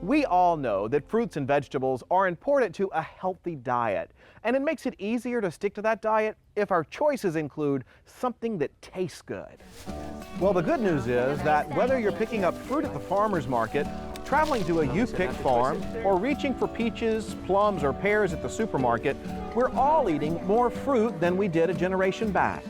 We all know that fruits and vegetables are important to a healthy diet, and it makes it easier to stick to that diet if our choices include something that tastes good. Well, the good news is that whether you're picking up fruit at the farmer's market, traveling to a you-pick farm, or reaching for peaches, plums, or pears at the supermarket, we're all eating more fruit than we did a generation back.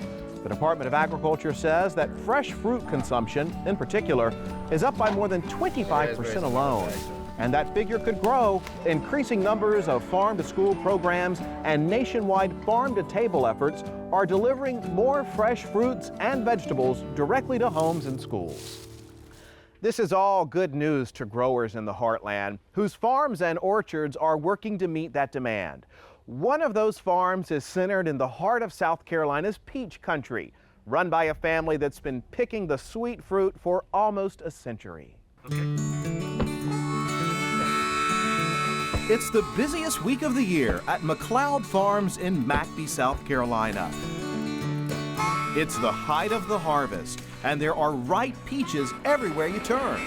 The Department of Agriculture says that fresh fruit consumption, in particular, is up by more than 25% alone. And that figure could grow. Increasing numbers of farm-to-school programs and nationwide farm-to-table efforts are delivering more fresh fruits and vegetables directly to homes and schools. This is all good news to growers in the Heartland, whose farms and orchards are working to meet that demand. One of those farms is centered in the heart of South Carolina's peach country, run by a family that's been picking the sweet fruit for almost a century. It's the busiest week of the year at McLeod Farms in McBee, South Carolina. It's the height of the harvest, and there are ripe peaches everywhere you turn.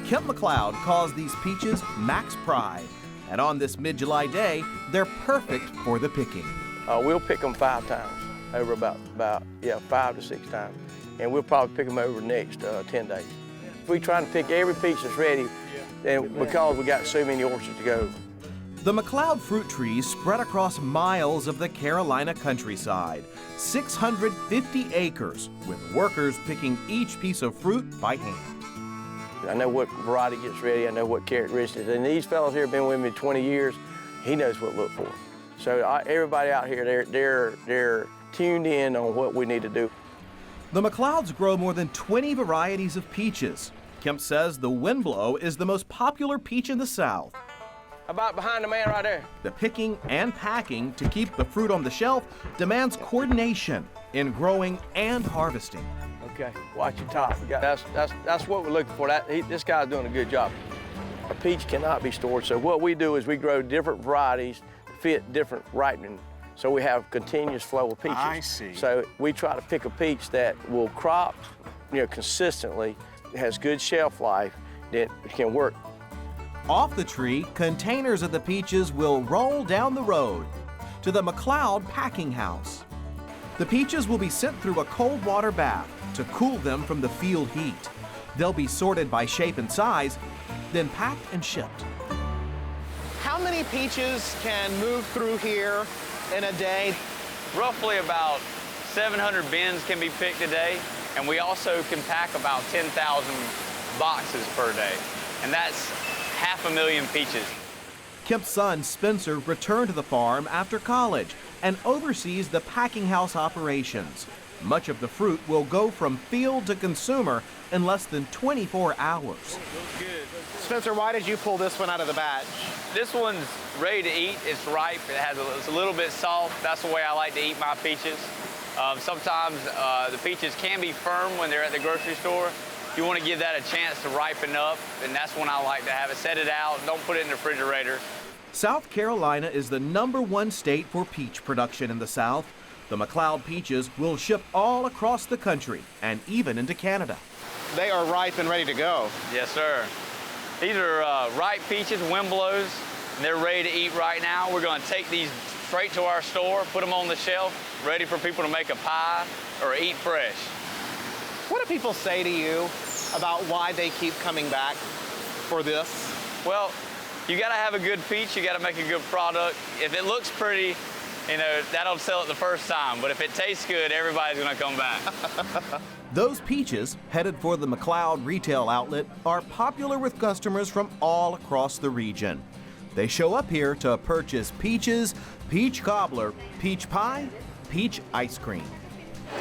Kemp McLeod calls these peaches Mac's Pride, and on this mid-July day, they're perfect for the picking. We'll pick them 5 times, over about 5 to 6 times, and we'll probably pick them over the next 10 days. We're trying to pick every peach that's ready, and because we got so many orchards to go. The McLeod fruit trees spread across miles of the Carolina countryside, 650 acres, with workers picking each piece of fruit by hand. I know what variety gets ready, I know what characteristics, and these fellows here have been with me 20 years, he knows what to look for. So everybody out here, they're tuned in on what we need to do. The McLeods grow more than 20 varieties of peaches. Kemp says the Windblow is the most popular peach in the South. About behind the man right there. The picking and packing to keep the fruit on the shelf demands coordination in growing and harvesting. Okay, watch your top. That's what we're looking for. This guy's doing a good job. A peach cannot be stored, so what we do is we grow different varieties to fit different ripening, so we have continuous flow of peaches. I see. So we try to pick a peach that will crop, consistently, has good shelf life, that can work. Off the tree, containers of the peaches will roll down the road to the McLeod packing house. The peaches will be sent through a cold water bath to cool them from the field heat. They'll be sorted by shape and size, then packed and shipped. How many peaches can move through here in a day? Roughly about 700 bins can be picked a day, and we also can pack about 10,000 boxes per day, and that's 500,000 peaches. Kemp's son, Spencer, returned to the farm after college and oversees the packing house operations. Much of the fruit will go from field to consumer in less than 24 hours. Spencer, why did you pull this one out of the batch? This one's ready to eat. It's ripe. It's a little bit soft. That's the way I like to eat my peaches. Sometimes the peaches can be firm when they're at the grocery store. You want to give that a chance to ripen up, and that's when I like to have it. Set it out. Don't put it in the refrigerator. South Carolina is the #1 state for peach production in the South. The McLeod peaches will ship all across the country and even into Canada. They are ripe and ready to go. Yes, sir. These are ripe peaches, Windblows. They're ready to eat right now. We're going to take these straight to our store, put them on the shelf, ready for people to make a pie or eat fresh. What do people say to you about why they keep coming back for this? Well, you got to have a good peach. You got to make a good product. If it looks pretty, that'll sell it the first time. But if it tastes good, everybody's going to come back. Those peaches, headed for the McLeod retail outlet, are popular with customers from all across the region. They show up here to purchase peaches, peach cobbler, peach pie, peach ice cream.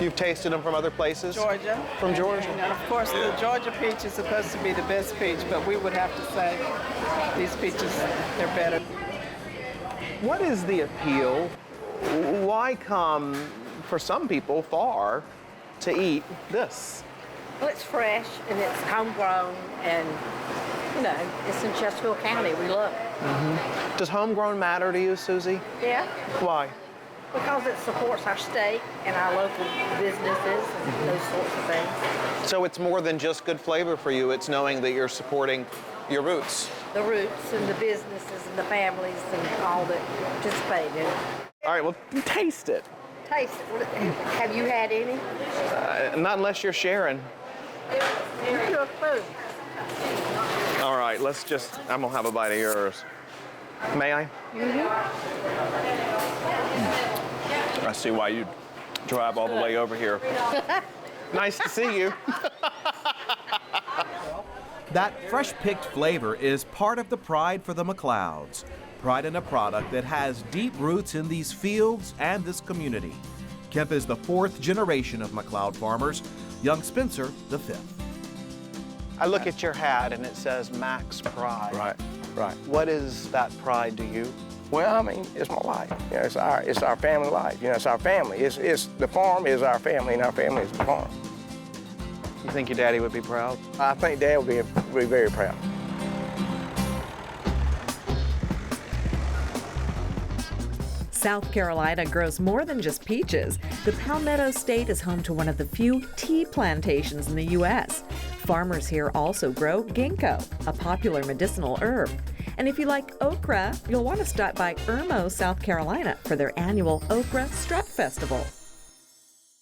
You've tasted them from other places? Georgia. From Georgia? And of course, the Georgia peach is supposed to be the best peach, but we would have to say these peaches, they're better. What is the appeal? Why come, for some people, far to eat this? Well, it's fresh and it's homegrown, and it's in Chesterfield County. We love it. Does homegrown matter to you, Susie? Yeah. Why? Because it supports our state and our local businesses and those sorts of things. So it's more than just good flavor for you. It's knowing that you're supporting your roots. The roots and the businesses and the families and all that participate in it. All right, well, taste it. Taste it. Have you had any? Not unless you're sharing. It's your food. All right, I'm gonna have a bite of yours. May I? I see why you drive all the way over here. Nice to see you. That fresh-picked flavor is part of the pride for the McLeods. Pride in a product that has deep roots in these fields and this community. Kemp is the 4th generation of McLeod farmers, young Spencer the 5th. I look at your hat and it says Max Pride. Right. What is that pride to you? Well, I mean, it's my life. You know, it's our family life. You know, it's our family. It's the farm is our family, and our family is the farm. You think your daddy would be proud? I think Dad would be very proud. South Carolina grows more than just peaches. The Palmetto State is home to one of the few tea plantations in the U.S. Farmers here also grow ginkgo, a popular medicinal herb. And if you like okra, you'll want to stop by Irmo, South Carolina for their annual Okra Strut Festival.